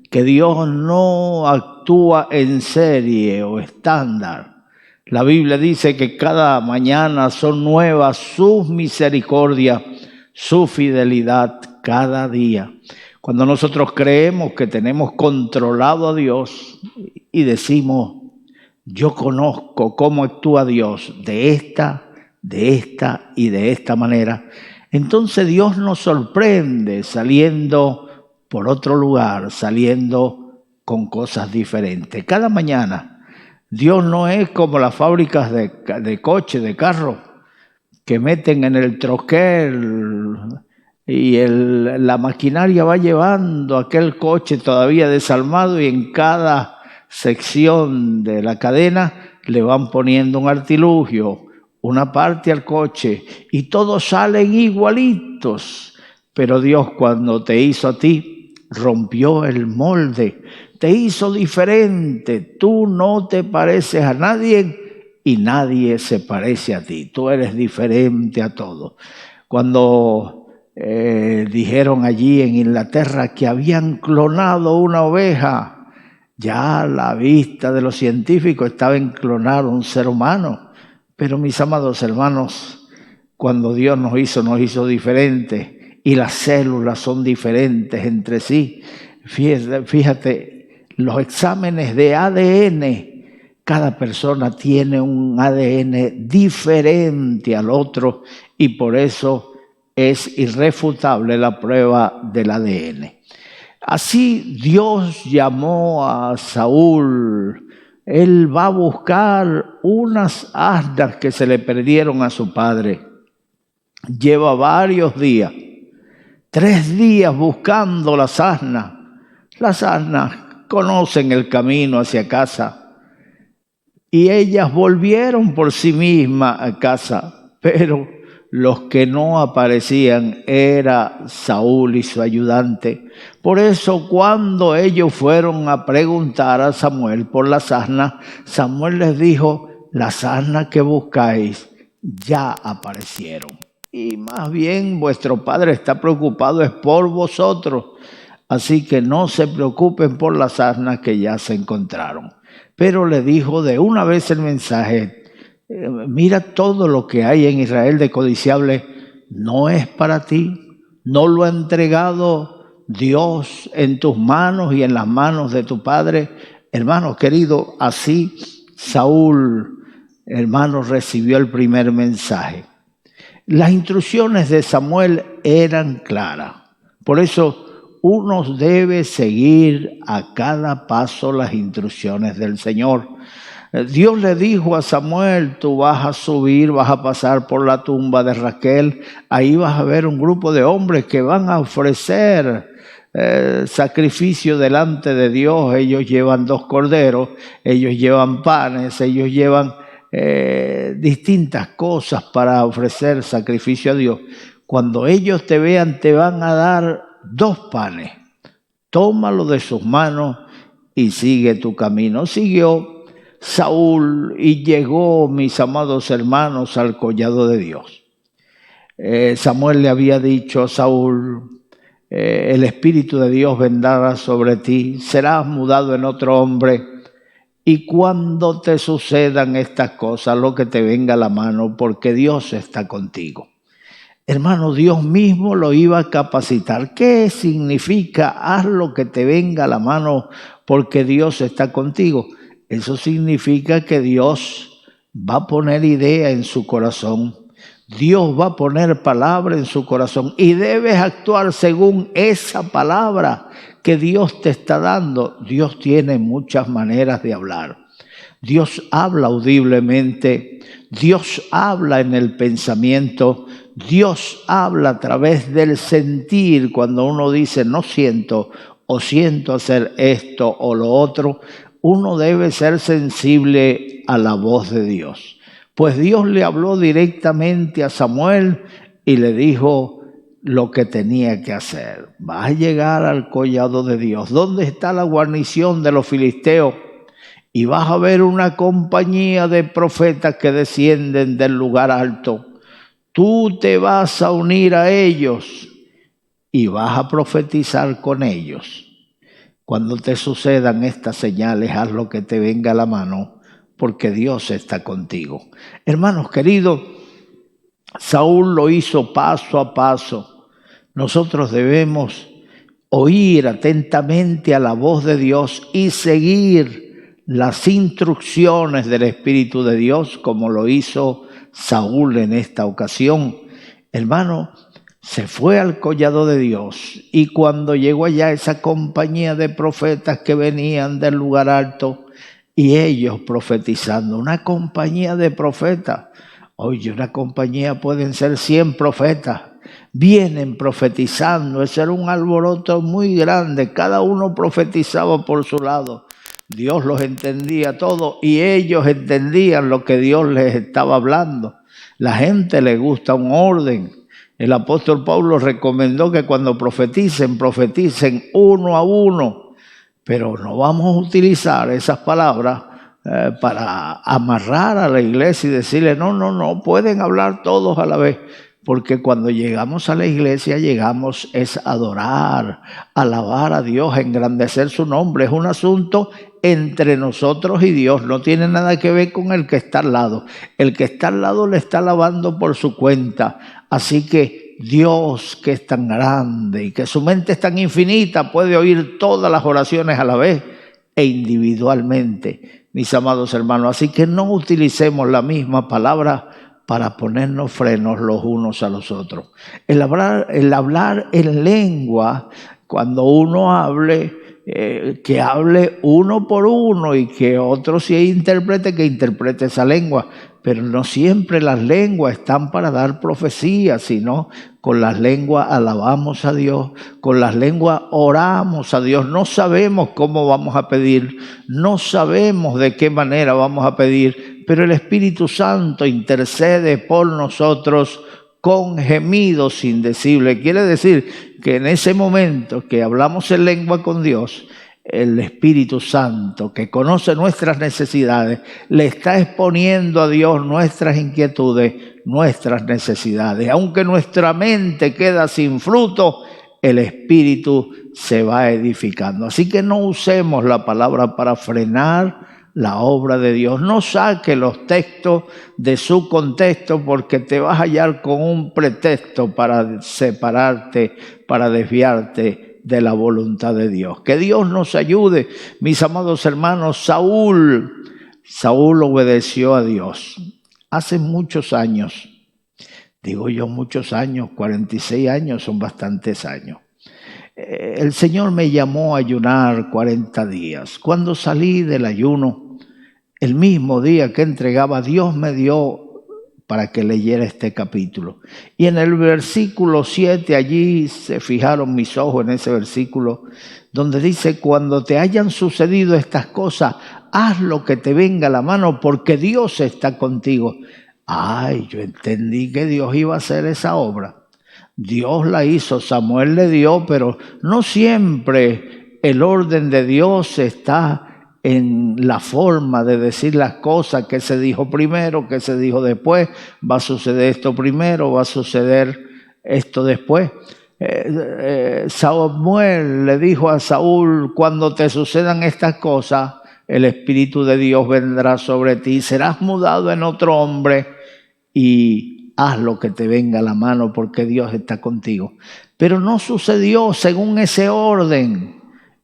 que Dios no actúa en serie o estándar. La Biblia dice que cada mañana son nuevas sus misericordias, su fidelidad cada día. Cuando nosotros creemos que tenemos controlado a Dios y decimos, yo conozco cómo actúa Dios de esta y de esta manera, entonces Dios nos sorprende saliendo por otro lugar, saliendo con cosas diferentes. Cada mañana Dios no es como las fábricas de coches, de carros, que meten en el troquel y la maquinaria va llevando aquel coche todavía desarmado y en cada sección de la cadena le van poniendo un artilugio, una parte al coche y todos salen igualitos. Pero Dios, cuando te hizo a ti, rompió el molde, te hizo diferente. Tú no te pareces a nadie y nadie se parece a ti. Tú eres diferente a todos. Cuando dijeron allí en Inglaterra que habían clonado una oveja, ya a la vista de los científicos estaba en clonar un ser humano. Pero mis amados hermanos, cuando Dios nos hizo diferentes y las células son diferentes entre sí. Fíjate, los exámenes de ADN, cada persona tiene un ADN diferente al otro y por eso es irrefutable la prueba del ADN. Así Dios llamó a Saúl. Él va a buscar unas asnas que se le perdieron a su padre. Lleva varios días, 3 días buscando las asnas. Las asnas conocen el camino hacia casa y ellas volvieron por sí mismas a casa, pero los que no aparecían era Saúl y su ayudante. Por eso cuando ellos fueron a preguntar a Samuel por las asnas, Samuel les dijo, las asnas que buscáis ya aparecieron. Y más bien vuestro padre está preocupado es por vosotros. Así que no se preocupen por las asnas que ya se encontraron. Pero le dijo de una vez el mensaje, mira todo lo que hay en Israel de codiciable, no es para ti, no lo ha entregado Dios en tus manos y en las manos de tu padre. Hermanos queridos, así Saúl, hermanos, recibió el primer mensaje. Las instrucciones de Samuel eran claras, por eso uno debe seguir a cada paso las instrucciones del Señor. Dios le dijo a Samuel, tú vas a subir, vas a pasar por la tumba de Raquel, ahí vas a ver un grupo de hombres que van a ofrecer sacrificio delante de Dios. Ellos llevan 2 corderos, ellos llevan panes, ellos llevan distintas cosas para ofrecer sacrificio a Dios. Cuando ellos te vean, te van a dar 2 panes, tómalo de sus manos y sigue tu camino. Siguió Saúl y llegó, mis amados hermanos, al collado de Dios. Samuel le había dicho a Saúl, el Espíritu de Dios vendrá sobre ti, serás mudado en otro hombre, y cuando te sucedan estas cosas, lo que te venga a la mano, porque Dios está contigo. Hermano, Dios mismo lo iba a capacitar. ¿Qué significa haz lo que te venga a la mano porque Dios está contigo? Eso significa que Dios va a poner idea en su corazón. Dios va a poner palabra en su corazón y debes actuar según esa palabra que Dios te está dando. Dios tiene muchas maneras de hablar. Dios habla audiblemente, Dios habla en el pensamiento, Dios habla a través del sentir. Cuando uno dice no siento o siento hacer esto o lo otro, uno debe ser sensible a la voz de Dios. Pues Dios le habló directamente a Samuel y le dijo lo que tenía que hacer. Vas a llegar al collado de Dios, donde está la guarnición de los filisteos, y vas a ver una compañía de profetas que descienden del lugar alto. Tú te vas a unir a ellos y vas a profetizar con ellos. Cuando te sucedan estas señales, haz lo que te venga a la mano, porque Dios está contigo. Hermanos queridos, Saúl lo hizo paso a paso. Nosotros debemos oír atentamente a la voz de Dios y seguir las instrucciones del Espíritu de Dios, como lo hizo Saúl en esta ocasión. Hermano, se fue al collado de Dios, y cuando llegó allá esa compañía de profetas que venían del lugar alto, y ellos profetizando, una compañía de profetas. Oye, una compañía pueden ser 100 profetas. Vienen profetizando. Ese era un alboroto muy grande. Cada uno profetizaba por su lado. Dios los entendía todo y ellos entendían lo que Dios les estaba hablando. La gente le gusta un orden. El apóstol Pablo recomendó que cuando profeticen, profeticen uno a uno. Pero no vamos a utilizar esas palabras para amarrar a la iglesia y decirle no, pueden hablar todos a la vez. Porque cuando llegamos a la iglesia, llegamos es a adorar, alabar a Dios, engrandecer su nombre. Es un asunto entre nosotros y Dios, no tiene nada que ver con el que está al lado. El que está al lado le está alabando por su cuenta. Así que Dios, que es tan grande y que su mente es tan infinita, puede oír todas las oraciones a la vez e individualmente, mis amados hermanos. Así que no utilicemos la misma palabra para ponernos frenos los unos a los otros. El hablar en lengua, cuando uno hable, que hable uno por uno y que otro, si es intérprete, que interprete esa lengua. Pero no siempre las lenguas están para dar profecía, sino con las lenguas alabamos a Dios, con las lenguas oramos a Dios. No sabemos cómo vamos a pedir, no sabemos de qué manera vamos a pedir, pero el Espíritu Santo intercede por nosotros con gemidos indecibles. Quiere decir que en ese momento que hablamos en lengua con Dios, el Espíritu Santo, que conoce nuestras necesidades, le está exponiendo a Dios nuestras inquietudes, nuestras necesidades. Aunque nuestra mente queda sin fruto, el Espíritu se va edificando. Así que no usemos la palabra para frenar la obra de Dios. No saque los textos de su contexto, porque te vas a hallar con un pretexto para separarte, para desviarte de la voluntad de Dios. Que Dios nos ayude, mis amados hermanos. Saúl obedeció a Dios. Hace muchos años, digo yo muchos años, 46 años son bastantes años. El Señor me llamó a ayunar 40 días. Cuando salí del ayuno, el mismo día que entregaba, Dios me dio para que leyera este capítulo. Y en el versículo 7, allí se fijaron mis ojos en ese versículo, donde dice: cuando te hayan sucedido estas cosas, haz lo que te venga a la mano, porque Dios está contigo. Ay, yo entendí que Dios iba a hacer esa obra. Dios la hizo, Samuel le dio, pero no siempre el orden de Dios está en la forma de decir las cosas, que se dijo primero, que se dijo después, va a suceder esto primero, va a suceder esto después. Samuel le dijo a Saúl: cuando te sucedan estas cosas, el Espíritu de Dios vendrá sobre ti, serás mudado en otro hombre y haz lo que te venga a la mano, porque Dios está contigo. Pero no sucedió según ese orden.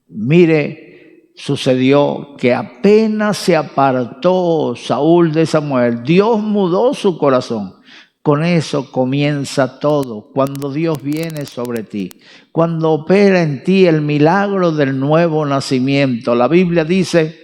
Mire, sucedió que apenas se apartó Saúl de Samuel, Dios mudó su corazón. Con eso comienza todo. Cuando Dios viene sobre ti, cuando opera en ti el milagro del nuevo nacimiento. La Biblia dice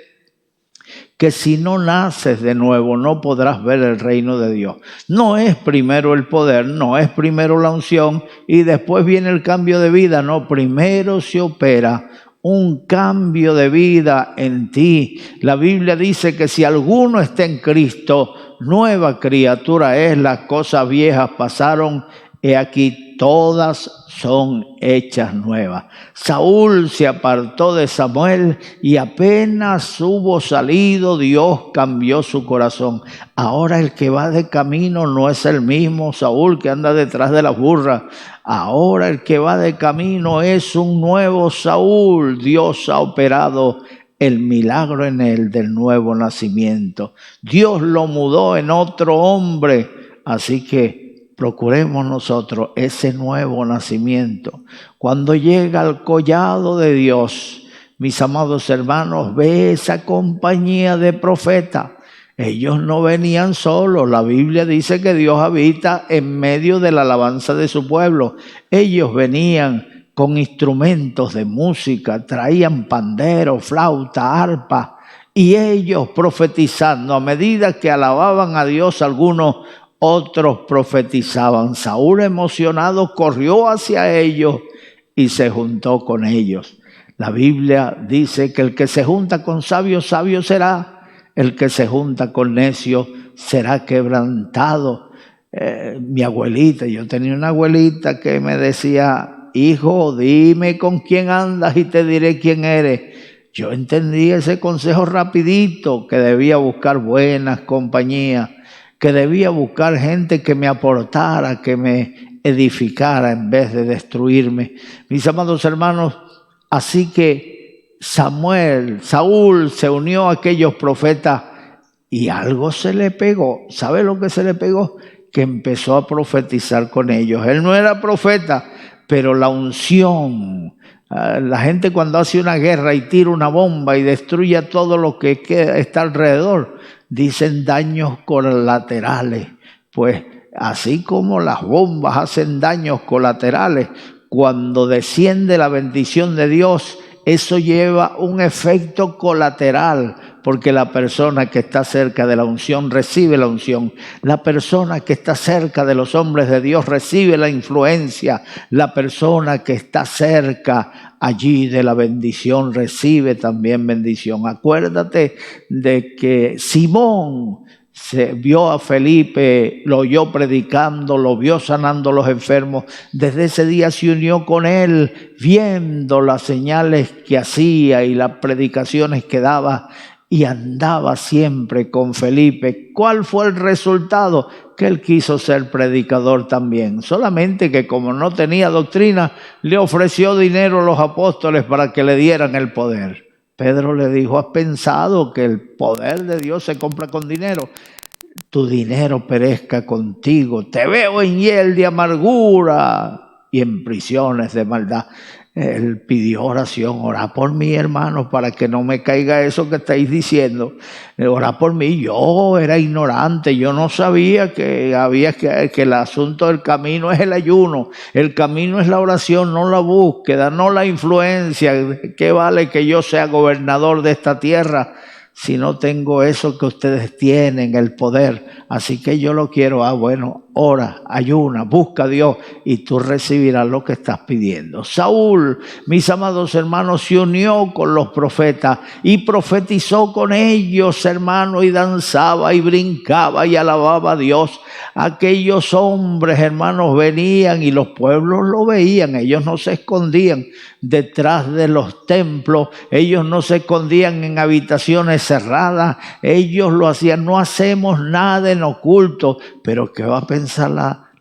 que si no naces de nuevo no podrás ver el reino de Dios. No es primero el poder, no es primero la unción y después viene el cambio de vida. No, primero se opera un cambio de vida en ti. La Biblia dice que si alguno está en Cristo, nueva criatura es, las cosas viejas pasaron, he aquí todas son hechas nuevas. Saúl se apartó de Samuel y apenas hubo salido, Dios cambió su corazón. Ahora el que va de camino no es el mismo Saúl que anda detrás de las burras. Ahora el que va de camino es un nuevo Saúl. Dios ha operado el milagro en él del nuevo nacimiento. Dios lo mudó en otro hombre. Así que procuremos nosotros ese nuevo nacimiento. Cuando llega al collado de Dios, mis amados hermanos, ve esa compañía de profetas. Ellos no venían solos. La Biblia dice que Dios habita en medio de la alabanza de su pueblo. Ellos venían con instrumentos de música, traían pandero, flauta, arpa, y ellos profetizando. A medida que alababan a Dios, algunos otros profetizaban. Saúl, emocionado, corrió hacia ellos y se juntó con ellos. La Biblia dice que el que se junta con sabios, sabio será. El que se junta con necios será quebrantado. Mi abuelita, yo tenía una abuelita que me decía: hijo, dime con quién andas y te diré quién eres. Yo entendí ese consejo rapidito, que debía buscar buenas compañías, que debía buscar gente que me aportara, que me edificara en vez de destruirme. Mis amados hermanos, así que Saúl se unió a aquellos profetas y algo se le pegó. ¿Sabe lo que se le pegó? Que empezó a profetizar con ellos. Él no era profeta, pero la unción. La gente cuando hace una guerra y tira una bomba y destruye todo lo que está alrededor, dicen daños colaterales. Pues así como las bombas hacen daños colaterales, cuando desciende la bendición de Dios, eso lleva un efecto colateral, porque la persona que está cerca de la unción recibe la unción. La persona que está cerca de los hombres de Dios recibe la influencia. La persona que está cerca allí de la bendición recibe también bendición. Acuérdate de que Simón se vio a Felipe, lo oyó predicando, lo vio sanando a los enfermos. Desde ese día se unió con él, viendo las señales que hacía y las predicaciones que daba, y andaba siempre con Felipe. ¿Cuál fue el resultado? Que él quiso ser predicador también. Solamente que como no tenía doctrina, le ofreció dinero a los apóstoles para que le dieran el poder. Pedro le dijo: ¿has pensado que el poder de Dios se compra con dinero? Tu dinero perezca contigo. Te veo en hiel de amargura y en prisiones de maldad. Él pidió oración: orá por mí, hermanos, para que no me caiga eso que estáis diciendo. Orá por mí. Yo era ignorante, yo no sabía que el asunto del camino es el ayuno. El camino es la oración, no la búsqueda, no la influencia. ¿Qué vale que yo sea gobernador de esta tierra si no tengo eso que ustedes tienen, el poder? Así que yo lo quiero. Bueno, ora, ayuna, busca a Dios y tú recibirás lo que estás pidiendo. Saúl, mis amados hermanos, se unió con los profetas y profetizó con ellos, hermanos, y danzaba y brincaba y alababa a Dios. Aquellos hombres, hermanos, venían y los pueblos lo veían. Ellos no se escondían detrás de los templos, ellos no se escondían en habitaciones cerradas, ellos lo hacían. No hacemos nada en oculto. Pero ¿qué va a pensar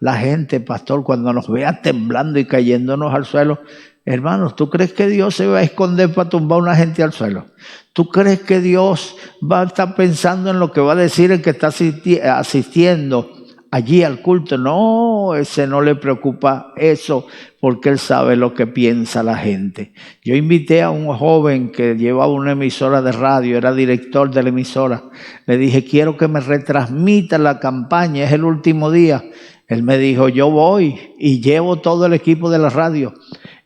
la gente, pastor, cuando nos vea temblando y cayéndonos al suelo? Hermanos, ¿tú crees que Dios se va a esconder para tumbar a una gente al suelo? ¿Tú crees que Dios va a estar pensando en lo que va a decir el que está asistiendo allí al culto. No, ese no le preocupa eso, porque él sabe lo que piensa la gente. Yo invité a un joven que llevaba una emisora de radio, era director de la emisora. Le dije, quiero que me retransmita la campaña, es el último día. Él me dijo, yo voy y llevo todo el equipo de la radio.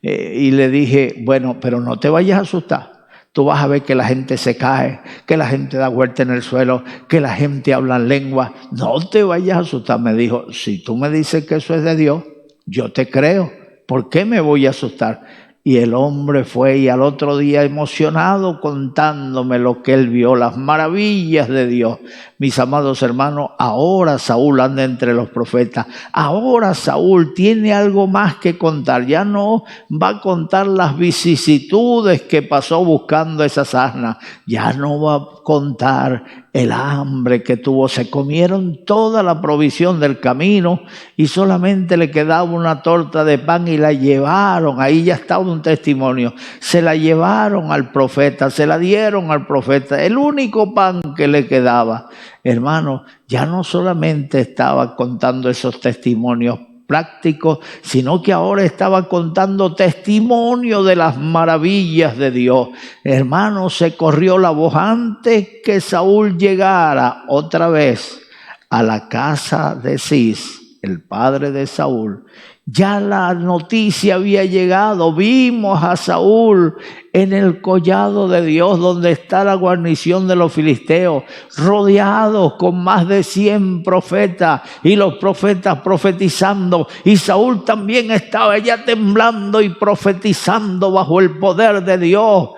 Y le dije, bueno, pero no te vayas a asustar. Tú vas a ver que la gente se cae, que la gente da vuelta en el suelo, que la gente habla en lengua. No te vayas a asustar. Me dijo, si tú me dices que eso es de Dios, yo te creo. ¿Por qué me voy a asustar? Y el hombre fue y al otro día emocionado contándome lo que él vio, las maravillas de Dios. Mis amados hermanos, ahora Saúl anda entre los profetas. Ahora Saúl tiene algo más que contar. Ya no va a contar las vicisitudes que pasó buscando esas asnas. Ya no va a contar el hambre que tuvo. Se comieron toda la provisión del camino y solamente le quedaba una torta de pan y la llevaron. Ahí ya estaba un testimonio. Se la llevaron al profeta, se la dieron al profeta. El único pan que le quedaba. Hermano, ya no solamente estaba contando esos testimonios prácticos, sino que ahora estaba contando testimonio de las maravillas de Dios. Hermano, se corrió la voz antes que Saúl llegara otra vez a la casa de Cis, el padre de Saúl. Ya la noticia había llegado. Vimos a Saúl en el collado de Dios, donde está la guarnición de los filisteos, rodeados con más de 100 profetas, y los profetas profetizando. Y Saúl también estaba ya temblando y profetizando bajo el poder de Dios.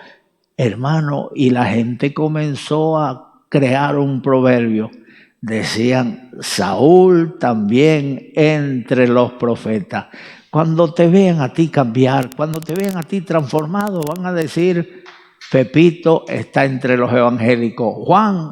Hermano, y la gente comenzó a crear un proverbio. Decían, Saúl también entre los profetas. Cuando te vean a ti cambiar, cuando te vean a ti transformado, van a decir, Pepito está entre los evangélicos. Juan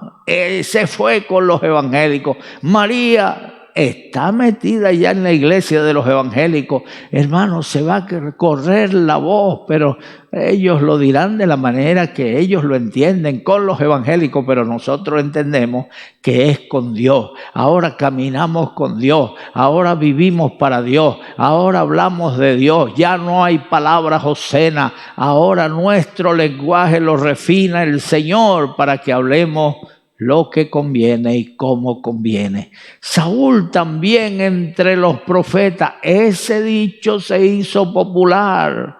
se fue con los evangélicos. María está metida ya en la iglesia de los evangélicos. Hermano, se va a correr la voz, pero ellos lo dirán de la manera que ellos lo entienden, con los evangélicos, pero nosotros entendemos que es con Dios. Ahora caminamos con Dios, ahora vivimos para Dios, ahora hablamos de Dios, ya no hay palabras obscenas, ahora nuestro lenguaje lo refina el Señor para que hablemos lo que conviene y cómo conviene. Saúl también entre los profetas. Ese dicho se hizo popular.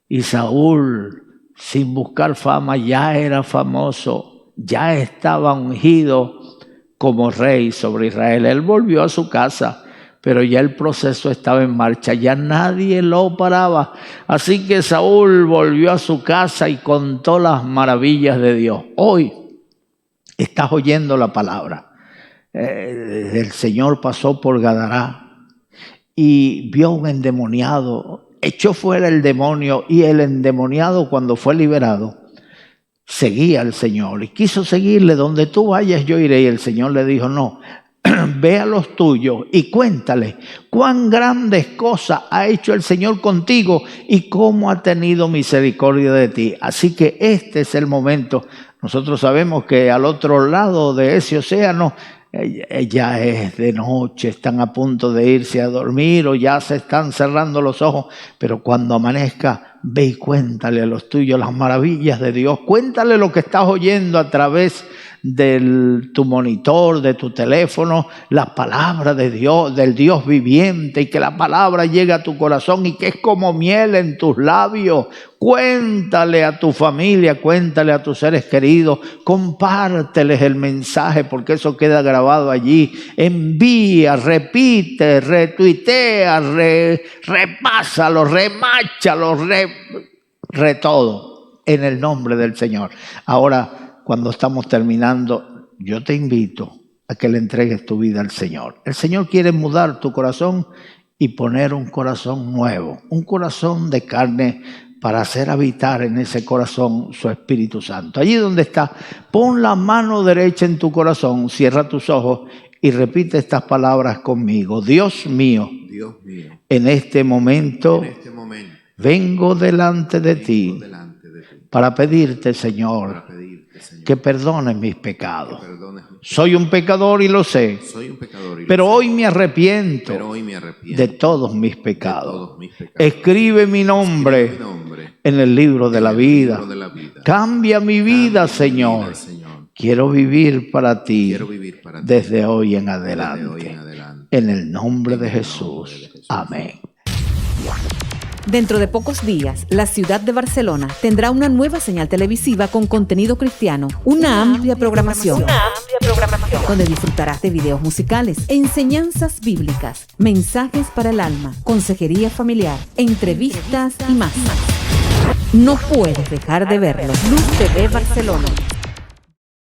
Y Saúl, sin buscar fama, ya era famoso. Ya estaba ungido como rey sobre Israel. Él volvió a su casa, pero ya el proceso estaba en marcha. Ya nadie lo paraba. Así que Saúl volvió a su casa y contó las maravillas de Dios. Hoy estás oyendo la palabra. El Señor pasó por Gadará y vio un endemoniado, echó fuera el demonio, y el endemoniado, cuando fue liberado, seguía al Señor y quiso seguirle. Donde tú vayas yo iré. Y el Señor le dijo, no, ve a los tuyos y cuéntale cuán grandes cosas ha hecho el Señor contigo y cómo ha tenido misericordia de ti. Así que este es el momento. Nosotros sabemos que al otro lado de ese océano ya es de noche, están a punto de irse a dormir o ya se están cerrando los ojos, pero cuando amanezca, ve y cuéntale a los tuyos las maravillas de Dios. Cuéntale lo que estás oyendo a través de tu monitor, de tu teléfono, la palabra de Dios, del Dios viviente, y que la palabra llegue a tu corazón y que es como miel en tus labios. Cuéntale a tu familia, cuéntale a tus seres queridos, compárteles el mensaje, porque eso queda grabado allí. Envía, repite, retuitea, repásalo, remáchalo, todo en el nombre del Señor. Ahora, cuando estamos terminando, yo te invito a que le entregues tu vida al Señor. El Señor quiere mudar tu corazón y poner un corazón nuevo, un corazón de carne, para hacer habitar en ese corazón su Espíritu Santo. Allí donde está, pon la mano derecha en tu corazón, cierra tus ojos y repite estas palabras conmigo. Dios mío, en este momento, vengo delante de ti para pedirte, Señor, Señor, que perdones mis que pecados. perdones mis Soy un pecador y lo sé, pecados. Soy un pecador y lo pero sé, hoy me arrepiento pero hoy me arrepiento de todos mis de pecados. todos mis pecados. Escribe mi nombre Escribe mi nombre en el libro de en la el vida. libro de la vida. Cambia mi vida, Cambia mi Señor. vida, Señor. Quiero vivir para ti Quiero vivir para ti desde hoy en desde hoy en adelante. adelante. En el nombre En de el nombre Jesús. de Jesús. Amén. Dentro de pocos días, la ciudad de Barcelona tendrá una nueva señal televisiva con contenido cristiano, una amplia programación, donde disfrutarás de videos musicales, enseñanzas bíblicas, mensajes para el alma, consejería familiar, entrevistas y más. No puedes dejar de verlo. Luz TV Barcelona.